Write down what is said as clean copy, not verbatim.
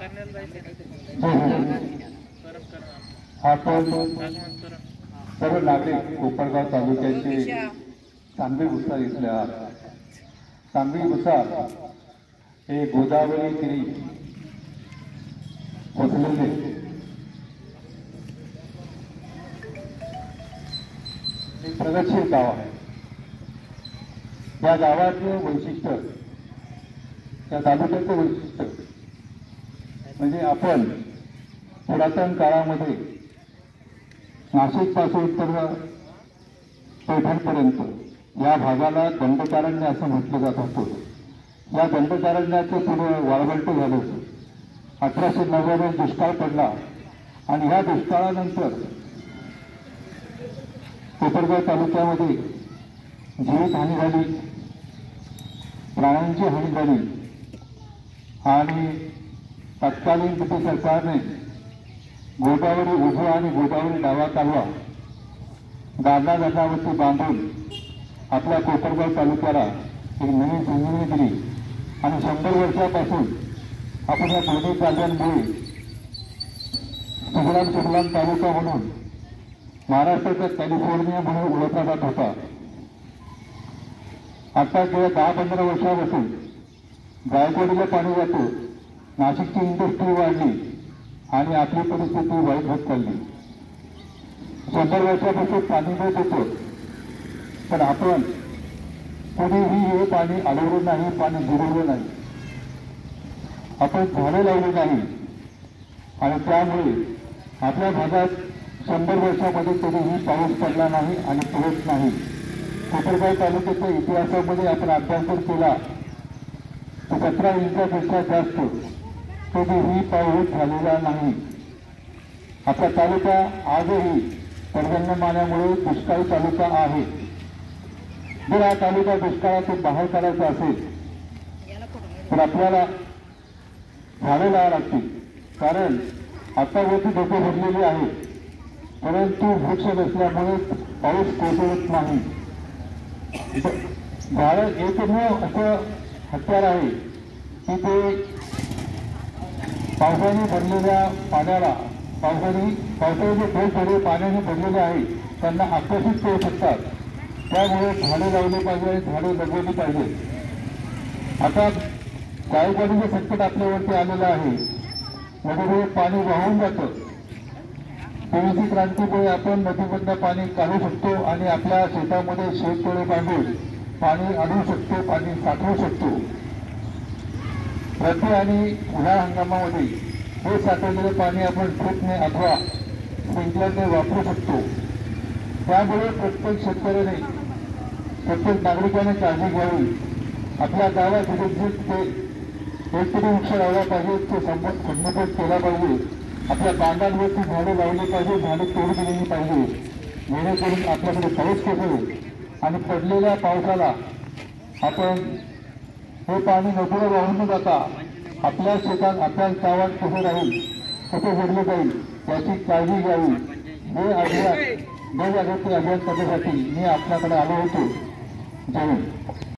आपण सर्व नागरिक कोपरगाव तालुक्याचे सांगवी भुसार इथले आहात। सांगवी भुसार हे गोदावरी तीरी वसलेले एक प्रगतशील गाव आहे। या गावाचे वैशिष्ट्य, या तालुक्याचे वैशिष्ट्य म्हणजे आपण पुरातन काळामध्ये नाशिक पासून तर पैठणपर्यंत या भागाला दंडकारण्य असं म्हटलं जात होतं। या दंडकारण्याचे पुढे वाळवंट झाले। 1890 दुष्काळ पडला आणि ह्या दुष्काळानंतर कोपरगाव तालुक्यामध्ये जीवितहानी झाली, प्राण्यांची हानी झाली आणि तत्कालीन ब्रिटिश सरकारने गोदावरी उजवा आणि गोदावरी डावा कालवा गाडा गटावरती बांधून आपल्या कोपरगाव तालुक्याला एक नवीन संजीवनी दिली आणि 100 वर्षापासून आपण या दोन्ही कालव्यांमुळे सुजलाम तालुका म्हणून महाराष्ट्राचा कॅलिफोर्निया म्हणून ओळखला जात होता। आता गेल्या 10-15 वर्षापासून गायकवाडीला पाणी जातो, नाशिकची इंडस्ट्री वाढली आणि आपली परिस्थिती वाईट होत चालली। 100 वर्षापासून पाणी मिळत होतं, पण आपण कोणीही हे पाणी अडवलं नाही, पाणी जिरवलं नाही, आपण झाडे लावली नाही आणि त्यामुळे आपल्या भागात 100 वर्षामध्ये कधीही पाऊस पडला नाही आणि पडत नाही। कोपरगाव तालुक्याच्या इतिहासामध्ये आपण अभ्यास केला तर 17 इंचापेक्षा जास्त कधीही पाऊस झालेला नाही। आपला तालुका आजही पर्जन्यमानामुळे दुष्काळी तालुका आहे। जर हा तालुका दुष्काळातून बाहेर काढायचा असेल तर आपल्याला झाडे लावावी लागतील, कारण आतावरती धोके भरलेले आहेत, परंतु वृक्ष नसल्यामुळे पाऊस कोसळत नाही। झाडं एकमेव असं हत्यार आहे की ते पावसाने भरलेल्या पाण्याला पावसाचे जे थोडे पाण्याने भरलेले आहे त्यांना आकर्षित करू शकतात। त्यामुळे झाडे लावली पाहिजे आणि झाडे जगवली पाहिजे। आता गायकवाडीचे संकट आपल्यावरती आलेलं आहे, नदीमुळे पाणी वाहून जातं। PVC क्रांतीमुळे आपण नदीमधलं पाणी काढू शकतो आणि आपल्या शेतामध्ये शेततळे बांधून पाणी आणू शकतो, पाणी साठवू शकतो। रब्बी आणि उन्हाळा हंगामामध्ये हे साठवलेले पाणी आपण ड्रिपने अथवा स्प्रिंकलरने वापरू शकतो। त्यामुळे प्रत्येक शेतकऱ्याने, प्रत्येक नागरिकाने काळजी घ्यावी। आपल्या गावात एकतरी वृक्ष लावला पाहिजे, तो संगोपन केला पाहिजे। आपल्या बांधांवरती झाडे लावली पाहिजे, झाडे तोड दिलेली पाहिजे, जेणेकरून आपल्याकडे पाऊस कोसळेल आणि पडलेल्या पावसाला आपण हे पाणी नदीला वाहून न जाता आपल्या शेतात, आपल्या गावात कसं राहील, कसं जोडलं जाईल याची काळजी घ्यावी। हे अभियान जनजागृती अभियान करण्यासाठी मी आपल्याकडे आलो होतो। जय हिंद।